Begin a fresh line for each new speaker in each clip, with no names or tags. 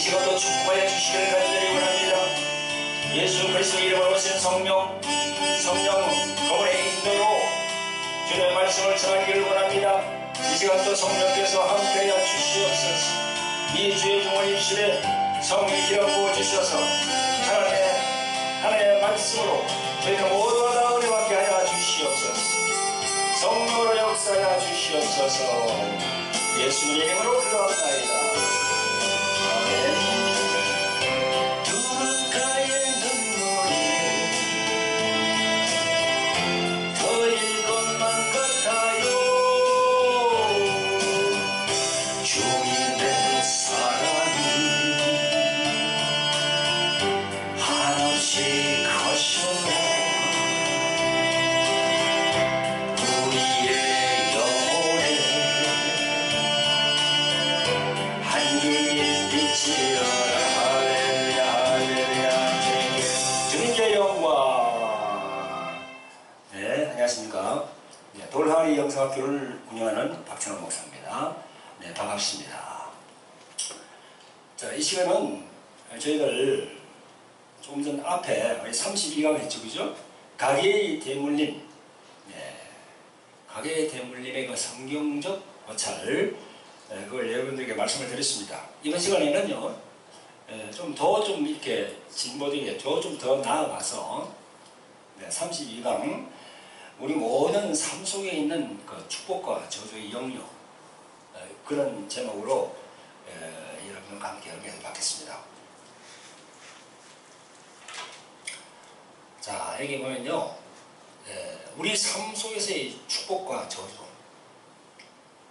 지금도 축복하여 주시기를 간절히 원합니다. 예수 그리스도 이름으로 오신 성령 그분의 인도로 주님의 말씀을 전하기를 원합니다. 이 시간도 성령께서 함께하여 주시옵소서. 이 주의 종을 입술에 성령이 기름 부어 주셔서 하나님의 말씀으로 저희는 모두가 다 은혜받게 하여 주시옵소서. 성령으로 역사하여 주시옵소서. 예수님의 이름으로 기도합나이다. 아멘. 돌하리 영성학교를 운영하는 박찬호 목사입니다. 네, 반갑습니다. 자, 이 시간은 저희들 조금 전 앞에 32강 했죠, 그죠? 가계의 대물림, 가계의 대물림의 그 성경적 고찰, 그걸 여러분들에게 말씀을 드렸습니다. 이번 시간에는요, 좀 이렇게 진보되게 좀 더 나아가서 32강 우리 모든 삶 속에 있는 그 축복과 저주의 영역, 그런 제목으로 여러분과 함께 은혜를 받겠습니다. 자, 여기 보면요, 우리 삶 속에서의 축복과 저주,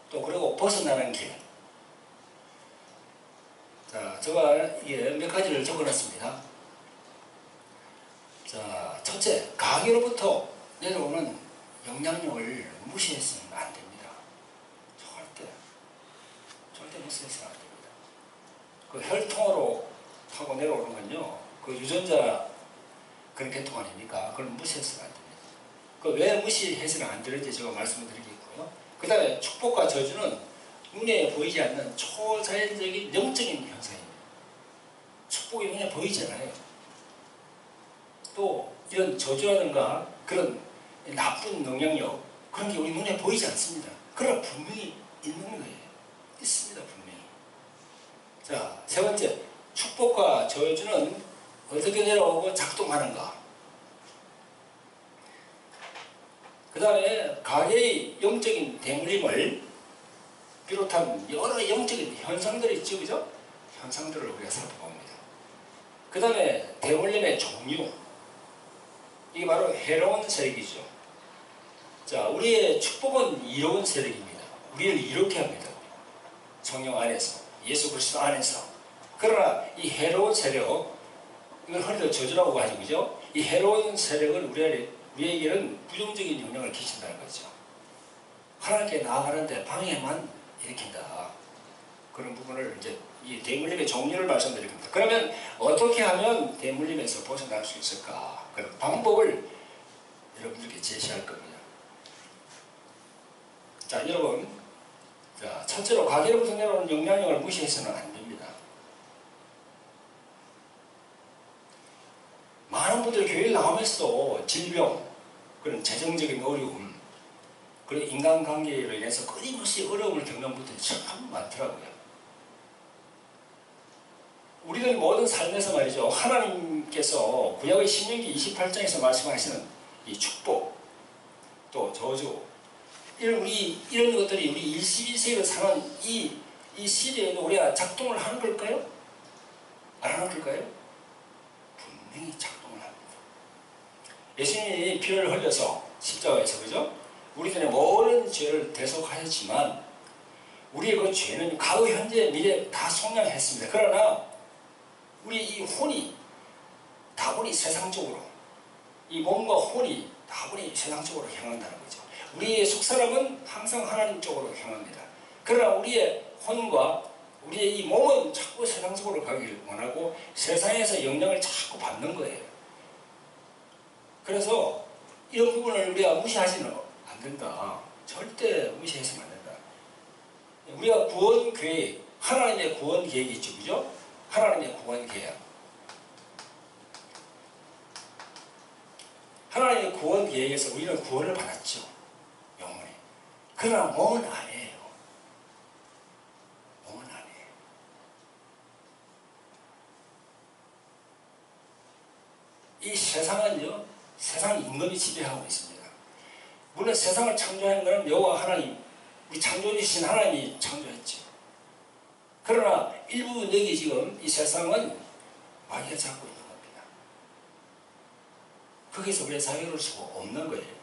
또 그리고 벗어나는 길. 자, 제가 몇 가지를 적어놨습니다. 자, 첫째, 가계로부터 내려오는 영향력을 무시해서는 안 됩니다. 절대 무시해서는 안 됩니다. 그 혈통으로 타고 내려오는 건요, 그 유전자 그런 계통 아닙니까? 그걸 무시해서는 안 됩니다. 그 왜 무시해서는 안 되는지 제가 말씀을 드리겠고요. 그 다음에 축복과 저주는 눈에 보이지 않는 초자연적인 영적인 현상입니다. 축복이 눈에 보이잖아요. 또 이런 저주라든가 그런 나쁜 영향력, 그런 게 우리 눈에 보이지 않습니다. 그러나 분명히 있는 거예요. 있습니다, 분명히. 자, 세 번째, 축복과 저주는 어떻게 내려오고 작동하는가. 그 다음에 가계의 영적인 대물림을 비롯한 여러 영적인 현상들이 있죠, 그죠? 현상들을 우리가 살펴봅니다. 그 다음에 대물림의 종류, 이게 바로 해로운 세력이죠. 자, 우리의 축복은 이로운 세력입니다. 우리를 이롭게 합니다. 성령 안에서, 예수 그리스도 안에서. 그러나 이 해로운 세력, 이걸 흔히도 저주라고 하죠, 그죠? 이 해로운 세력은 우리에게는 부정적인 영향을 끼친다는 거죠. 하나님께 나아가는데 방해만 일으킨다. 그런 부분을 이제 이 대물림의 종류를 말씀드립니다. 그러면 어떻게 하면 대물림에서 벗어날 수 있을까? 그 방법을 여러분들께 제시할 겁니다. 자, 여러분, 자, 첫째로 가계로부터 내려오는 영향력을 무시해서는 안 됩니다. 많은 분들이 교회를 나오면서도 질병, 그런 재정적인 어려움, 그런 인간관계로 인해서 끊임없이 어려움을 겪는 분들이 참 많더라고요. 우리들 모든 삶에서 말이죠, 하나님께서 구약의 신명기 28장에서 말씀하시는 이 축복, 또 저주, 이런 것들이 우리 21세기를 사는 이 시대에도 우리가 작동을 하는 걸까요? 안 하는 걸까요? 분명히 작동을 합니다. 예수님이 피를 흘려서 십자가에서, 그죠? 우리들의 모든 죄를 대속하였지만 우리의 그 죄는 과거, 현재, 미래 다 속량했습니다. 그러나 우리 이 혼이 다분히 세상적으로, 이 몸과 혼이 다분히 세상적으로 향한다는 거죠. 우리의 속사람은 항상 하나님 쪽으로 향합니다. 그러나 우리의 혼과 우리의 이 몸은 자꾸 세상적으로 가기를 원하고 세상에서 영향을 자꾸 받는 거예요. 그래서 이런 부분을 우리가 무시하지는 안 된다. 절대 무시해서는 안 된다. 우리가 구원 계획, 하나님의 구원 계획이 있죠, 그죠? 하나님의 구원 계획. 하나님의 구원 계획에서 우리는 구원을 받았죠. 영혼에. 그러나 몸은 아니에요. 몸은 아니에요. 이 세상은요, 세상 임금이 지배하고 있습니다. 물론 세상을 창조한 것은 여호와 하나님, 우리 창조주신 하나님이 창조했죠. 그러나 일부 여기 지금 이 세상은 마귀가 잡고 있는 겁니다. 거기서 우리가 자유로울 수가 없는 거예요.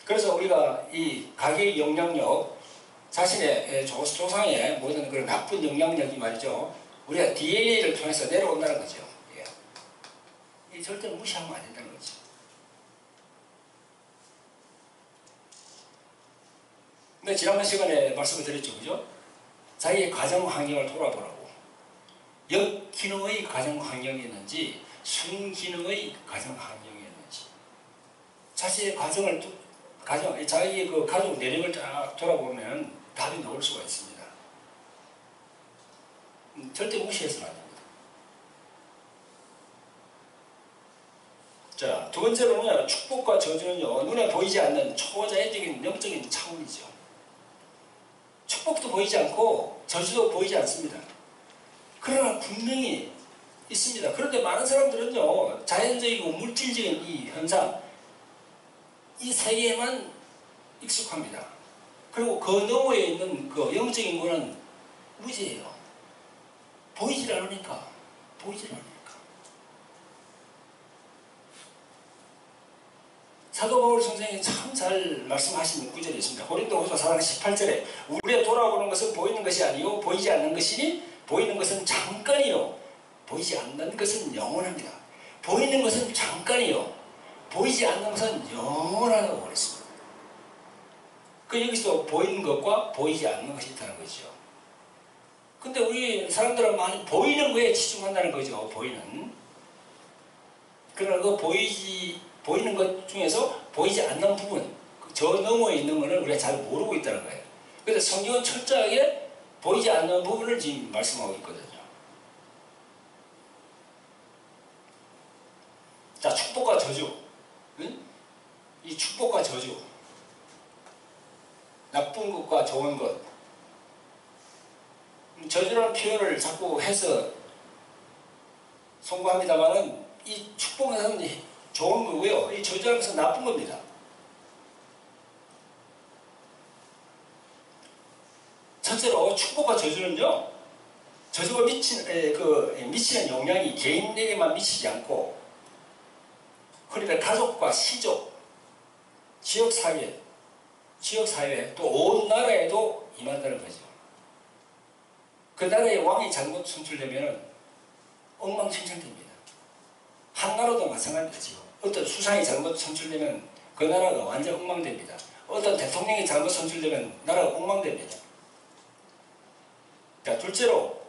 그래서 우리가 이 가계의 영향력, 자신의 조상의 모든 그런 나쁜 영향력이 말이죠, 우리가 DNA를 통해서 내려온다는 거죠. 이 절대 무시하면 안 된다는 거죠. 근데 지난번 시간에 말씀을 드렸죠, 그죠? 자기의 가정 환경을 돌아보라고. 역기능의 가정 환경이었는지, 순기능의 가정 환경이었는지. 자신의 자기의 그 가족 내력을 쫙 돌아보면 답이 나올 수가 있습니다. 절대 무시해서는 안 됩니다. 자, 두 번째로는 축복과 저주는요, 눈에 보이지 않는 초자연적인 영적인 차원이죠. 축복도 보이지 않고 저주도 보이지 않습니다. 그러나 분명히 있습니다. 그런데 많은 사람들은요, 자연적이고 물질적인 이 현상, 이 세계에만 익숙합니다. 그리고 그 너머에 있는 그 영적인 거는 무지예요. 보이질 않으니까. 사도 바울 선생이 참 잘 말씀하신 구절이 있습니다. 고린도후서 4장 18절에 우리의 돌아보는 것은 보이는 것이 아니요 보이지 않는 것이니 보이는 것은 잠깐이요 보이지 않는 것은 영원합니다. 보이는 것은 잠깐이요 보이지 않는 것은 영원하다고 그랬습니다. 그 여기서 보이는 것과 보이지 않는 것이 있다는 거죠. 근데 우리 사람들은 많이 보이는 거에 치중한다는 거죠. 보이는. 그러나 그 보이는 것 중에서 보이지 않는 부분, 저 너머에 있는 것을 우리가 잘 모르고 있다는 거예요. 그래서 성경은 철저하게 보이지 않는 부분을 지금 말씀하고 있거든요. 자, 축복과 저주. 응? 이 축복과 저주. 나쁜 것과 좋은 것. 저주라는 표현을 자꾸 해서 송구합니다만은 이 축복은 좋은 거고요. 이 저주라는 것은 나쁜 겁니다. 첫째로 축복과 저주는요, 저주가 미치는 영향이 개인에게만 미치지 않고, 그러니까 가족과 시족, 지역사회, 또 온 나라에도 임한다는 거죠. 그 나라의 왕이 잘못 선출되면 엉망진창됩니다. 한 나라도 마찬가지입니다. 지금 어떤 수상이 잘못 선출되면 그 나라가 완전 엉망됩니다. 어떤 대통령이 잘못 선출되면 나라가 엉망됩니다. 자, 둘째로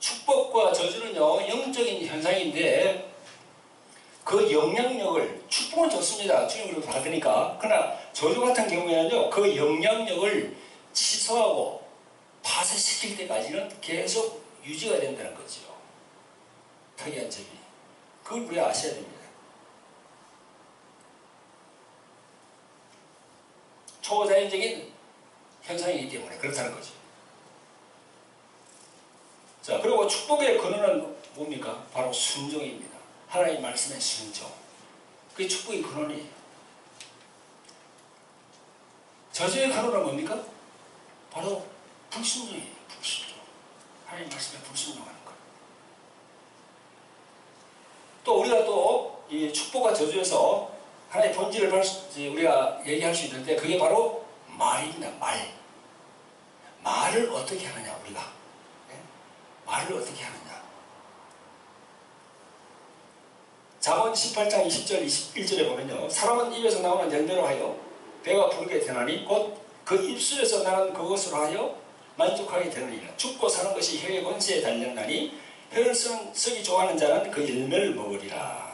축복과 저주는요, 영적인 현상인데 그 영향력을, 축복은 좋습니다. 주님으로 받으니까. 그러나 저주 같은 경우에는요, 그 영향력을 취소하고 파쇄시킬 때까지는 계속 유지가 된다는 거죠. 특이한 점이. 그걸 우리가 아셔야 됩니다. 초자연적인 현상이기 때문에 그렇다는 거죠. 자, 그리고 축복의 근원은 뭡니까? 바로 순종입니다. 하나님의 말씀의 순종. 그게 축복의 근원이에요. 저주의 근원은 뭡니까? 바로 불순종이에요. 불순종. 하나님의 말씀에 불순종하는 것. 또 우리가 또 이 축복과 저주에서 하나의 본질을 우리가 얘기할 수 있는데 그게 바로 말입니다. 말을 어떻게 하느냐 우리가. 네? 말을 어떻게 하느냐. 잠언 18장 20절 21절에 보면요, 사람은 입에서 나오는 열매로 하여 배가 부르게 되나니 곧 그 입술에서 나는 그것으로 하여 만족하게 되느니라. 죽고 사는 것이 혀의 권세에 달렸나니 혀를 쓰기 좋아하는 자는 그 열매를 먹으리라.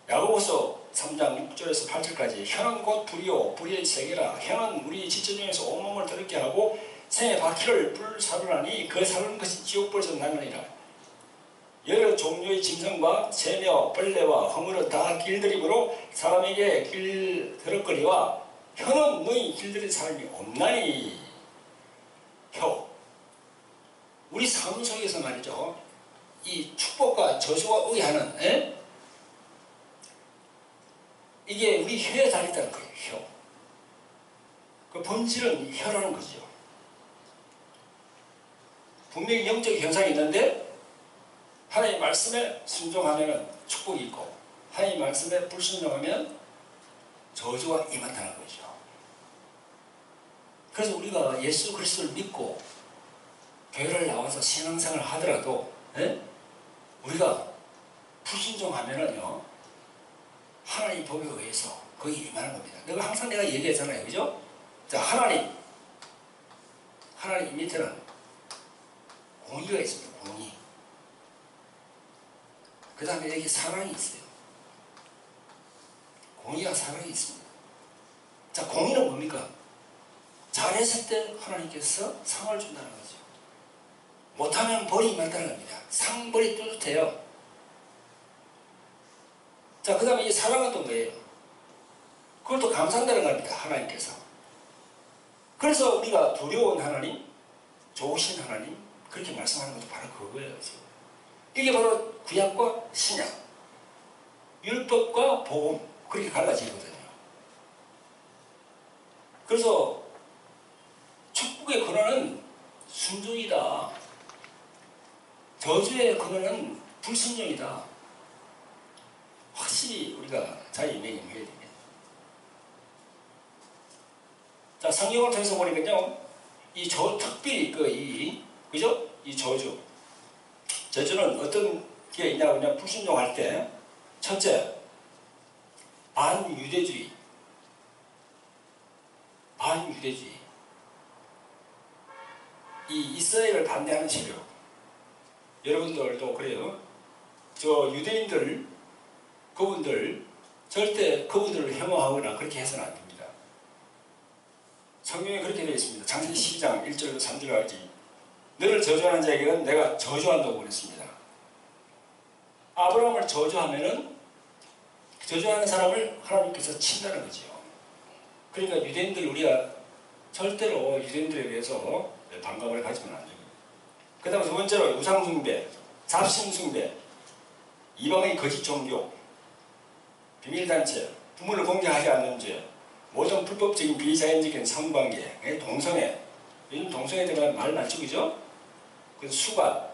야고보서 3장 6절에서 8절까지 혀는 곧 불이요 불의 세계라. 혀는 우리 지체 중에서 온몸을 더럽게 하고 생의 바퀴를 불사르나니 그 사르는 것이 지옥불에서 나느니라. 여러 종류의 짐승과 새며 벌레와 허물은 다 길들임으로 사람에게 길들거리와 혀는 너희 길들인 사람이 없나니. 혀. 우리 삶 속에서 말이죠. 이 축복과 저주와 의하는 이게 우리 혀에 달렸다는 거예요. 혀. 그 본질은 혀라는 거죠. 분명히 영적 현상이 있는데 하나님의 말씀에 순종하면 축복이 있고 하나님의 말씀에 불순종하면 저주가 임한다는 거죠. 그래서 우리가 예수 그리스도를 믿고 교회를 나와서 신앙생활을 하더라도 우리가 불순종하면은요 하나님 법에 의해서 거기 임하는 겁니다. 항상 내가 얘기했잖아요. 그죠? 자, 하나님 밑에는 공의가 있습니다. 공의. 그 다음에 여기 사랑이 있어요. 공의와 사랑이 있습니다. 자, 공의는 뭡니까? 잘했을 때 하나님께서 상을 준다는 거죠. 못하면 벌이 임한다는 겁니다. 상벌이 뚜렷해요. 자, 그 다음에 이 사랑은 또 뭐예요? 그걸 또 감사한다는 겁니다. 하나님께서. 그래서 우리가 두려운 하나님, 좋으신 하나님, 그렇게 말씀하는 것도 바로 그거예요. 이게 바로 구약과 신약, 율법과 복음, 그렇게 갈라지거든요. 그래서 축복의 근원은 순종이다. 저주의 근원은 불순종이다. 확실히 우리가 자유명령해야 됩니다. 자, 성경을 통해서 보니까요, 이 특별히 그죠? 이 저주는 어떤 게 있냐고 불순종할 때, 첫째, 반유대주의. 이 이스라엘을 반대하는 세력. 여러분들도 그래요. 유대인들, 그분들, 절대 그분들을 혐오하거나 그렇게 해서는 안 됩니다. 성경에 그렇게 되어 있습니다. 창세기 12장 1절에서 3절까지. 너를 저주하는 자에게는 내가 저주한다고 그랬습니다. 아브라함을 저주하면은 저주하는 사람을 하나님께서 친다는 거죠. 그러니까 유대인들 우리가 절대로 유대인들에 대해서 반감을 가지면 안 됩니다. 그 다음에 두 번째로 우상숭배, 잡신숭배, 이방의 거짓 종교, 비밀단체, 부모를 공개하지 않는 죄, 모든 불법적인 비자연적인 성관계, 동성애, 요즘 동성애 때문에 말 많죠, 그죠? 그래서 수관,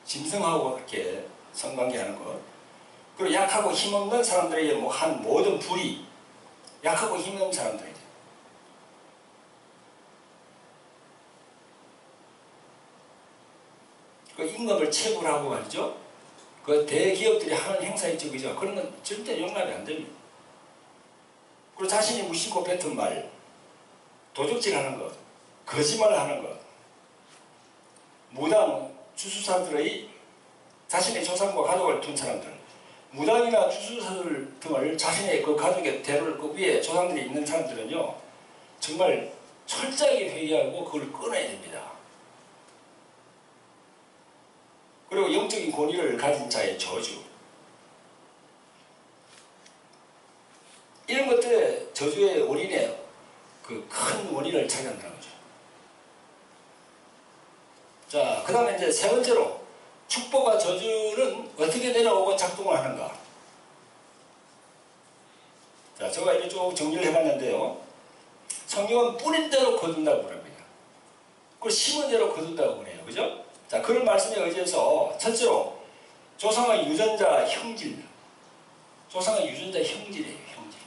짐승하고 그렇게 성관계하는 것, 그리고 약하고 힘없는 사람들에게 한 모든 불의, 약하고 힘없는 사람들에게. 그 임금을 체불하고 말이죠. 그 대기업들이 하는 행사 있죠, 그죠? 그런 건 절대 용납이 안 됩니다. 그리고 자신이 무심코 뱉은 말, 도적질하는 것, 거짓말하는 것, 무당 주수사들의 자신의 조상과 가족을 둔 사람들, 무당이나 주수사들 등을 자신의 그 가족의 대를 그 위에 조상들이 있는 사람들은요, 정말 철저하게 회개하고 그걸 끊어야 됩니다. 그리고 영적인 권위를 가진 자의 저주. 이런 것들의 저주의 원인에 그 큰 원인을 차지한다는 거죠. 자, 그 다음에 이제 세 번째로 축복과 저주는 어떻게 내려오고 작동을 하는가. 자, 제가 이렇게 쭉 정리를 해봤는데요. 성경은 뿌린 대로 거둔다고 그럽니다. 그리고 심은 대로 거둔다고 그래요. 그죠? 자, 그런 말씀에 의지해서 첫째로 조상의 유전자 형질. 조상의 유전자 형질이에요. 형질.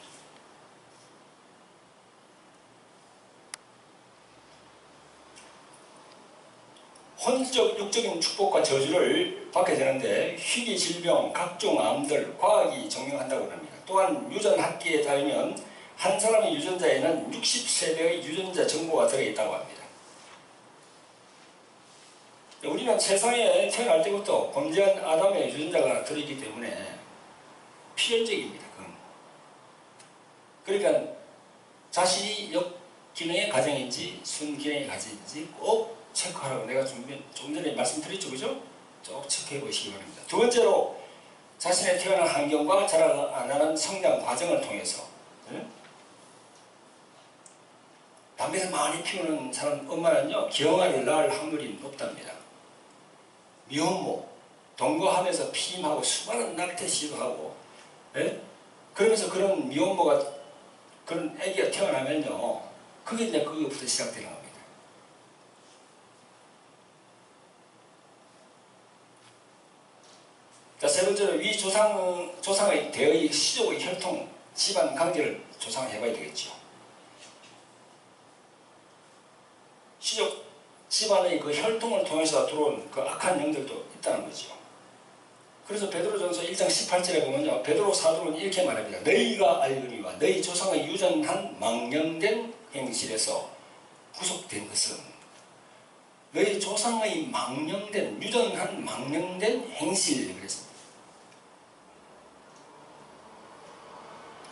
혼적, 육적인 축복과 저주를 받게 되는데 희귀 질병, 각종 암들, 과학이 증명한다고 합니다. 또한 유전학기에 따르면 한 사람의 유전자에는 60세대의 유전자 정보가 들어있다고 합니다. 우리는 세상에 태어날 때부터 범죄한 아담의 유전자가 들어있기 때문에 필연적입니다. 그건. 그러니까 자신이 역기능의 가정인지 순기능의 가정인지 꼭 체크하라고 내가 좀 전에 말씀드렸죠. 그죠? 쭉 체크해 보시기 바랍니다. 두 번째로 자신의 태어난 환경과 자라나는 성장 과정을 통해서 담배를 많이 피우는 사람 엄마는요 경아를 낳을 확률이 높답니다. 미혼모, 동거하면서 피임하고 수많은 낙태 시도하고 그러면서 그런 미혼모가 그런 아기가 태어나면요 그게 이제 그거부터 시작되는 겁니다. 자, 세 번째로 위 조상의 대의 시족의 혈통, 집안 관계를 조상해 봐야 되겠죠. 시족 집안의 그 혈통을 통해서 들어온 그 악한 영들도 있다는 거죠. 그래서 베드로전서 1장 18절에 보면요. 베드로 사도는 이렇게 말합니다. 너희가 알거니와 너희 조상의 유전한 망령된 행실에서 구속된 것은 너희 조상의 망령된 유전한 망령된 행실 그랬습니다.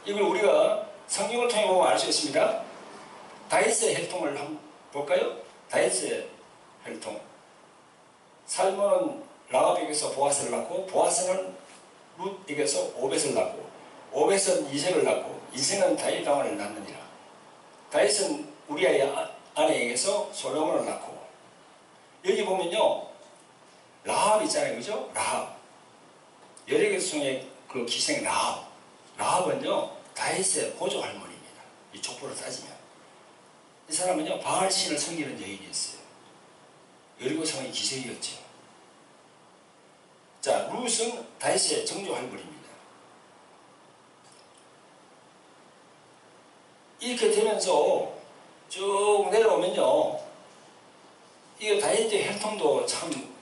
이걸 우리가 성경을 통해 보면 알 수 있습니다. 다윗의 혈통을 한번 볼까요? 다윗의 혈통. 살몬은 라합에게서 보아스를 낳고 보아스는 룻에게서 오벳을 낳고 오벳은 이새를 낳고 이새는 다윗 왕을 낳느니라. 다윗은 우리아의 아내에게서 솔로몬을 낳고 여기 보면요 라합 있잖아요. 그죠? 라합 여리고성의 그 기생 라합은요 다윗의 보조 할머니입니다. 이 족보를 따지면 이 사람은요 바알신을 섬기는 여인이었어요. 여리고성의 기생이었죠. 자, 룻은 다윗의 정조 할머니입니다. 이렇게 되면서 쭉 내려오면요 이 다윗의 혈통도 참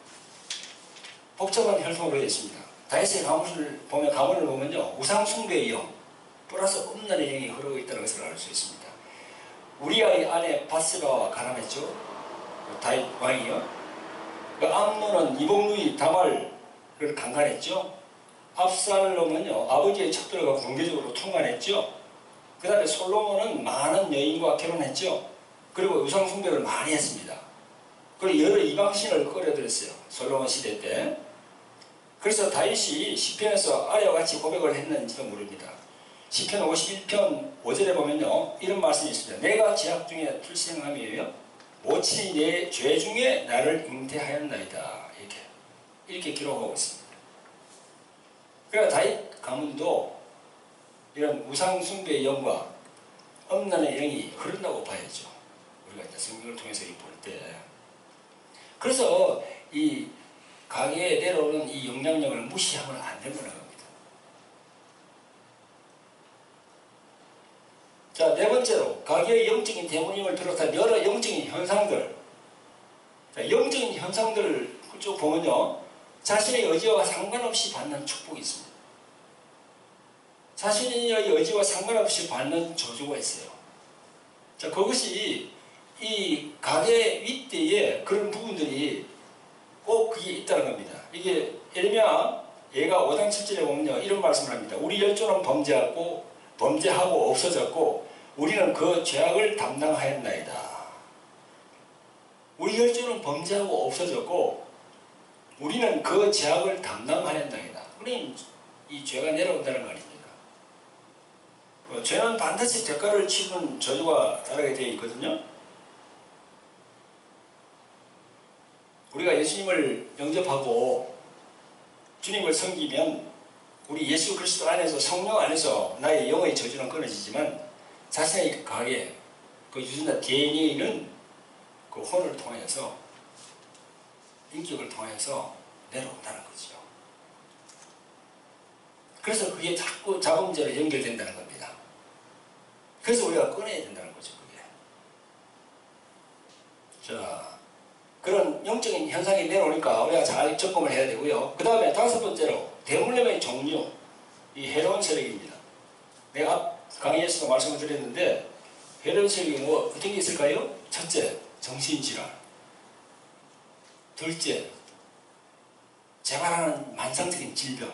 복잡한 혈통으로 되어 있습니다. 다윗의 가문을 보면요 우상숭배의 영 플러스 음란의 영이 흐르고 있다는 것을 알 수 있습니다. 우리아의 아내 바세바와 가람했죠. 다윗 왕이요. 그 암논은 이복누이 다말을 강간했죠. 압살롬은요 아버지의 척들과 공개적으로 통관했죠. 그 다음에 솔로몬은 많은 여인과 결혼했죠. 그리고 우상숭배를 많이 했습니다. 그리고 여러 이방신을 끌어들였어요. 솔로몬 시대 때. 그래서 다윗이 시편에서 아래와 같이 고백을 했는지도 모릅니다. 시편 51편 5절에 보면요 이런 말씀이 있습니다. 내가 죄악 중에 출생함이에요 모친이 내 죄 중에 나를 잉태하였나이다. 이렇게 기록하고 있습니다. 그러니까 다윗 가문도 이런 우상숭배의 영과 음란의 영이 흐른다고 봐야죠. 우리가 이제 성경을 통해서 볼 때. 그래서 이 가계에 내려오는 이 영향력을 무시하면 안 된다는 겁니다. 자, 네 번째로 가계의 영적인 대문임을 비롯한 여러 영적인 현상들. 자, 영적인 현상들을 쭉 보면요 자신의 의지와 상관없이 받는 축복이 있습니다. 자신의 의지와 상관없이 받는 저주가 있어요. 자, 그것이 이 가계 윗대에 그런 부분들이 꼭 그게 있다는 겁니다. 이게 예레미야 얘가 5장 7절에 보면요 이런 말씀을 합니다. 우리 열조는 범죄하고 없어졌고 우리는 그 죄악을 담당하였나이다. 우리 열조는 범죄하고 없어졌고 우리는 그 죄악을 담당하였나이다. 그러니 이 죄가 내려온다는 거 아닙니까? 죄는 반드시 대가를 치는 저주가 따르게 되어 있거든요. 우리가 예수님을 영접하고 주님을 섬기면 우리 예수 그리스도 안에서 성령 안에서 나의 영의 저주는 끊어지지만 자신의 가계 그 유전자 DNA는 그 혼을 통해서 인격을 통해서 내려온다는 거죠. 그래서 그게 자꾸 자범죄로 연결된다는 겁니다. 그래서 우리가 꺼내야 된다는 거죠. 그게. 자, 그런 영적인 현상이 내려오니까 우리가 잘 점검을 해야 되고요. 그 다음에 다섯 번째로 대물림의 종류, 이 해로운 세력입니다. 내가 앞 강의에서도 말씀을 드렸는데 해로운 세력이 뭐 어떤 게 있을까요? 첫째, 정신질환. 둘째, 재발하는 만성적인 질병.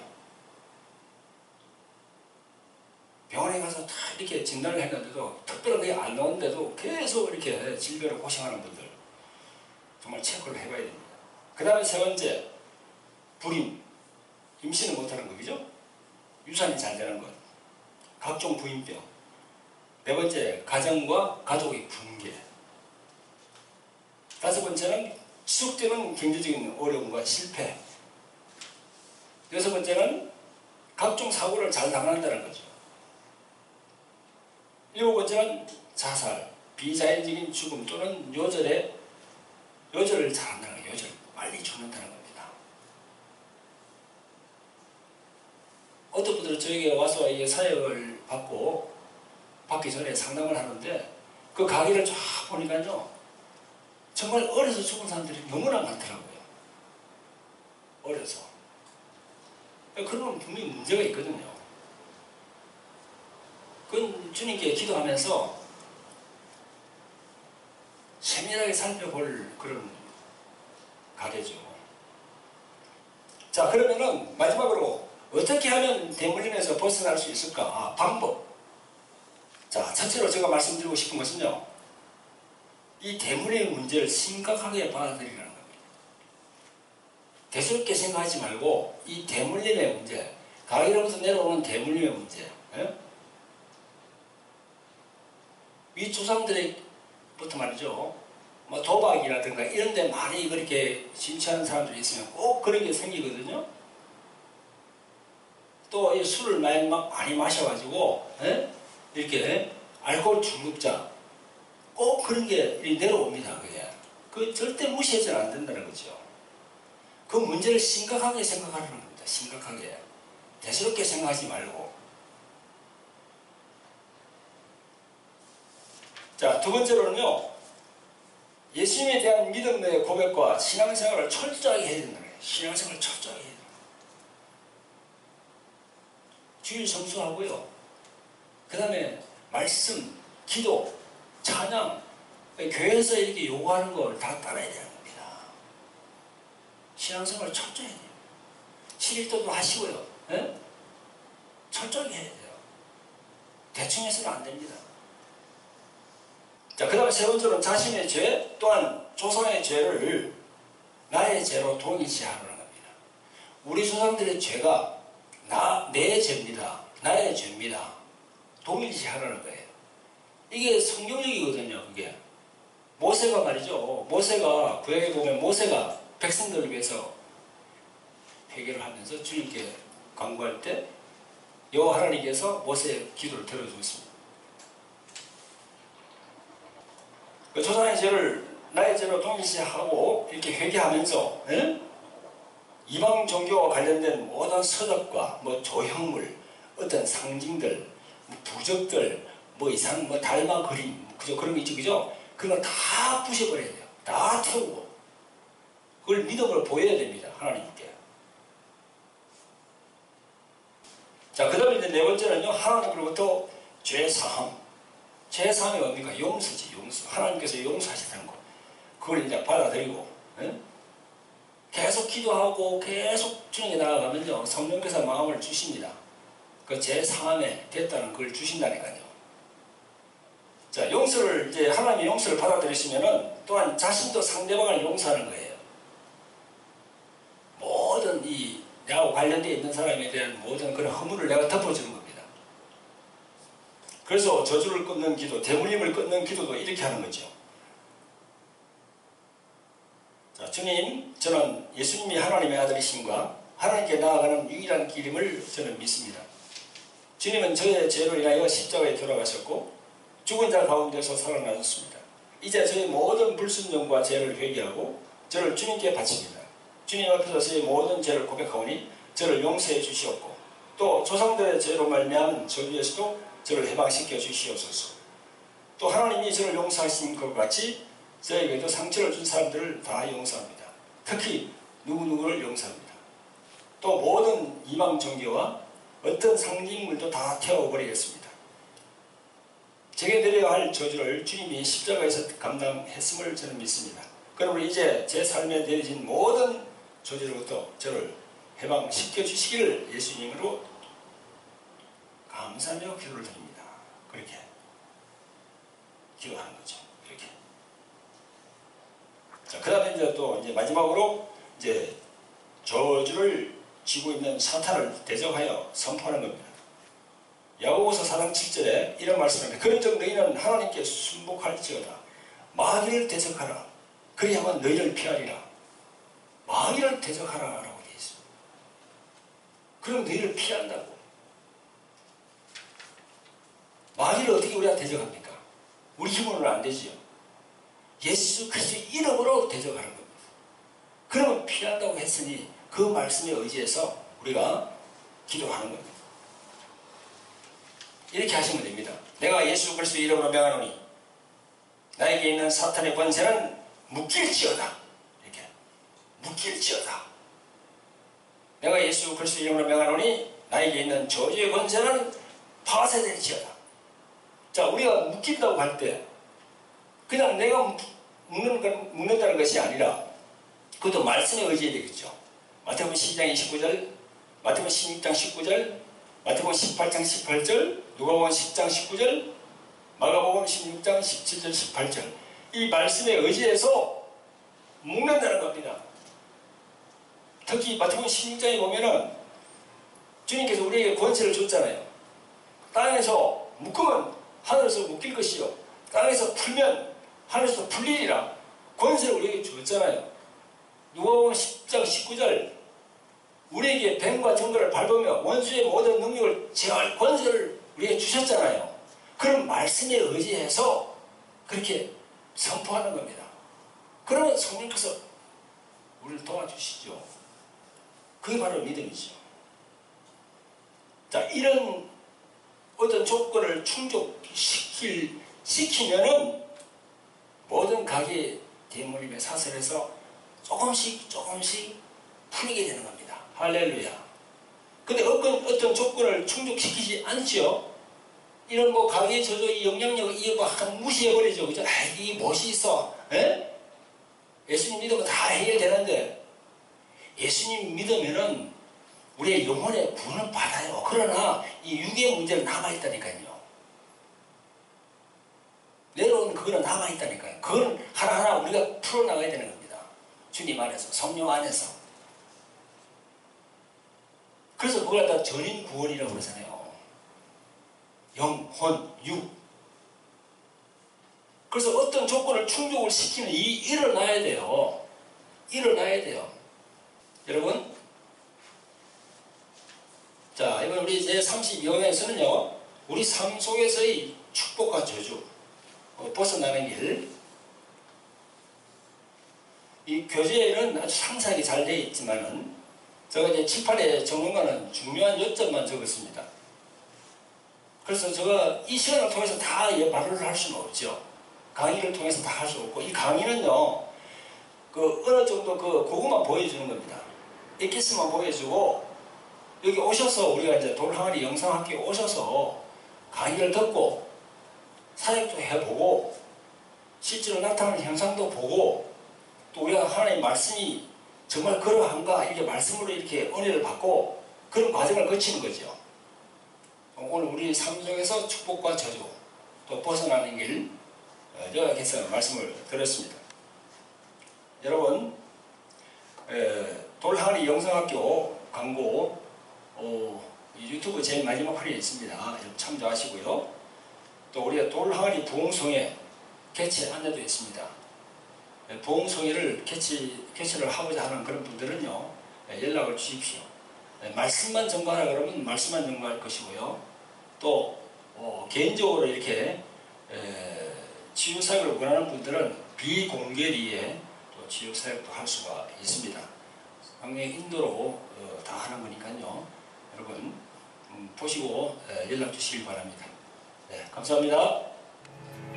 병원에 가서 다 이렇게 진단을 했는데도 특별한 게 안 나오는데도 계속 이렇게 질병으로 고생하는 분들 정말 체크를 해봐야 됩니다. 그 다음에 세 번째, 불임. 임신을 못하는 거, 그죠? 유산이 잘 되는 것. 각종 부인병. 네 번째, 가정과 가족의 붕괴. 다섯 번째는 지속되는 경제적인 어려움과 실패. 여섯 번째는 각종 사고를 잘 당한다는 거죠. 일곱 번째는 자살, 비자연적인 죽음 또는 요절을 잘한다는 거예요. 요절, 빨리 죽는다는 겁니다. 어떤 분들은 저에게 와서 이게 사역을 받기 전에 상담을 하는데 그 가게를 쫙 보니까요. 정말 어려서 죽은 사람들이 너무나 많더라고요. 어려서. 그런 분명히 문제가 있거든요. 그건 주님께 기도하면서 세밀하게 살펴볼 그런 가게죠. 자, 그러면은 마지막으로 어떻게 하면 대물림에서 벗어날 수 있을까? 방법. 자, 첫째로 제가 말씀드리고 싶은 것은요. 이 대물림 문제를 심각하게 받아들이라는 겁니다. 대수롭게 생각하지 말고 이 대물림의 문제, 가게로부터 내려오는 대물림의 문제, 이 조상들부터 말이죠. 뭐 도박이라든가 이런 데 많이 그렇게 심취하는 사람들이 있으면 꼭 그런 게 생기거든요. 또 이 술을 많이 마셔가지고 이렇게 알코올 중독자 꼭 그런 게 내려옵니다. 그게. 그 절대 무시해서는 안 된다는 거죠. 그 문제를 심각하게 생각하는 겁니다. 심각하게. 대수롭게 생각하지 말고. 자, 두 번째로는요. 예수님에 대한 믿음의 고백과 신앙생활을 철저하게 해야 된다는 거예요. 신앙생활을 철저하게 해야 됩니다. 주일 성수하고요. 그 다음에 말씀, 기도, 찬양, 교회에서 이렇게 요구하는 걸 다 따라야 되는 겁니다. 신앙생활을 철저히 해야 돼요. 11도도 하시고요. 철저하게 해야 돼요. 대충 해서는 안 됩니다. 자, 그 다음에 세 번째로는 자신의 죄 또한 조상의 죄를 나의 죄로 동일시하는 겁니다. 우리 조상들의 죄가 내 죄입니다. 나의 죄입니다. 동일시하라는 거예요. 이게 성경적이거든요. 그게 모세가 말이죠. 모세가 구약에 보면 모세가 백성들을 위해서 회개를 하면서 주님께 간구할 때 여호와 하나님께서 모세의 기도를 들어주었습니다. 그 조상의 죄를 나의 죄로 동일시하고 이렇게 회개하면서 이방 종교와 관련된 모든 서적과 조형물, 어떤 상징들, 부적들, 이상 달마 그림, 그죠? 그런 거 있죠, 그죠? 그런 거 다 부셔버려야 돼요. 다 태우고 그걸 믿음으로 보여야 됩니다. 하나님께. 자, 그 다음에 이제 네 번째는요, 하나님으로부터 죄사함. 죄사함이 뭡니까? 용서지, 용서. 하나님께서 용서하시다는 거. 그걸 이제 받아들이고, 계속 기도하고, 계속 주님께 나아가면요, 성령께서 마음을 주십니다. 그 죄사함에 됐다는 걸 주신다니까요. 자, 용서를, 이제 하나님의 용서를 받아들이시면은 또한 자신도 상대방을 용서하는 거예요. 모든 내하고 관련되어 있는 사람에 대한 모든 그런 허물을 내가 덮어주는 겁니다. 그래서 저주를 끊는 기도, 대물림을 끊는 기도도 이렇게 하는 거죠. 자, 주님, 저는 예수님이 하나님의 아들이심과 하나님께 나아가는 유일한 길임을 저는 믿습니다. 주님은 저의 죄로 인하여 십자가에 돌아가셨고 죽은 자 가운데서 살아나셨습니다. 이제 저의 모든 불순종과 죄를 회개하고 저를 주님께 바칩니다. 주님 앞에서 저의 모든 죄를 고백하오니 저를 용서해 주시옵고 또 조상들의 죄로 말미암은 저주에서도 저를 해방시켜 주시옵소서. 또 하나님이 저를 용서하신 것 같이 저에게도 상처를 준 사람들을 다 용서합니다. 특히 누구누구를 용서합니다. 또 모든 이방 종교와 어떤 상징물도 다 태워버리겠습니다. 제게 내려야 할 저주를 주님이 십자가에서 감당했음을 저는 믿습니다. 그러므로 이제 제 삶에 내려진 모든 저주로부터 저를 해방시켜 주시기를 예수님으로 감사하며 기도를 드립니다. 그렇게 기도하는 거죠. 이렇게. 자, 그 다음에 이제 또 이제 마지막으로 이제 저주를 지고 있는 사탄을 대적하여 선포하는 겁니다. 야고보서 4장 7절에 이런 말씀입니다. 그런즉 너희는 하나님께 순복할지어다. 마귀를 대적하라. 그리하면 너희를 피하리라. 마귀를 대적하라 라고 되어 있습니다. 그럼 너희를 피한다고. 마귀를 어떻게 우리가 대적합니까? 우리 힘으로는 안 되지요. 예수 그리스도의 이름으로 대적하는 겁니다. 그러면 피한다고 했으니 그 말씀에 의지해서 우리가 기도하는 겁니다. 이렇게 하시면 됩니다. 내가 예수 그리스도의 이름으로 명하노니 나에게 있는 사탄의 권세는 묶일지어다. 이렇게 묶일지어다. 내가 예수 그리스도의 이름으로 명하노니 나에게 있는 저주의 권세는 파쇄될지어다. 자, 우리가 묶인다고 할 때 그냥 내가 묶는다는 것이 아니라 그것도 말씀에 의지해야 되겠죠. 마태복음 12장 29절, 마태복음 16장 19절, 마태복음 18장 18절, 누가복음 10장 19절, 마가복음 16장 17절 18절 이 말씀에 의지해서 묶는다는 겁니다. 특히 마태복음 16장에 보면은 주님께서 우리에게 권세를 줬잖아요. 땅에서 묶으면 하늘에서 묶일 것이요 땅에서 풀면 하늘에서 풀리리라. 권세를 우리에게 줬잖아요. 누가복음 10장 19절 우리에게 뱀과 정글을 밟으며 원수의 모든 능력을 제어할 권세를 우리에게 주셨잖아요. 그런 말씀에 의지해서 그렇게 선포하는 겁니다. 그러면 성령께서 우리를 도와주시죠. 그게 바로 믿음이죠. 자, 이런 어떤 조건을 충족시키면은 모든 가게 대물림의 사슬에서 조금씩 풀리게 되는 겁니다. 할렐루야. 근데 어떤 조건을 충족시키지 않죠. 이런 뭐 가게의 저조 이 영향력을 이거 무시해버리죠. 그죠? 이 멋이 있어. 에? 예수님 믿으면 다 해결되는데 예수님 믿으면은 우리의 영혼의 구원은 받아요. 그러나 이 육의 문제는 남아있다니까요. 내려오는 그거는 남아있다니까요. 그건 하나하나 우리가 풀어나가야 되는 겁니다. 주님 안에서, 성령 안에서. 그래서 그걸 다 전인 구원이라고 그러잖아요. 영, 혼, 육. 그래서 어떤 조건을 충족을 시키는 일어나야 돼요. 일어나야 돼요. 여러분, 자, 이번 우리 제32호에서는요, 우리 삶 속에서의 축복과 저주, 벗어나는 길. 이 교재에는 아주 상세하게 잘 되어 있지만은, 제가 이제 7, 8회 전문가는 중요한 요점만 적었습니다. 그래서 제가 이 시간을 통해서 다 말을 할 수는 없죠. 강의를 통해서 다 할 수 없고, 이 강의는요, 어느 정도 그거만 보여주는 겁니다. 에키스만 보여주고, 여기 오셔서 우리가 이제 돌항아리 영상학교에 오셔서 강의를 듣고 사역도 해보고 실제로 나타나는 현상도 보고 또 우리가 하나님의 말씀이 정말 그러한가 이렇게 말씀으로 이렇게 은혜를 받고 그런 과정을 거치는 거죠. 오늘 우리 삶 속에서 축복과 저주 또 벗어나는 길 여기서 말씀을 드렸습니다. 여러분 돌항아리 영상학교 광고 유튜브 제일 마지막 편에 있습니다. 참조하시고요. 또 우리가 돌항아리 부흥송회 개최 안내도 있습니다. 부흥송회를 개최를 하고자 하는 그런 분들은요, 연락을 주십시오. 말씀만 전가하라 그러면 말씀만 전가할 것이고요. 또 개인적으로 이렇게 치유사역을 원하는 분들은 비공개리에 또 치유사역도 할 수가 있습니다. 강의 인도로 다 하는 거니까요. 여러분 보시고 연락 주시길 바랍니다. 네, 감사합니다.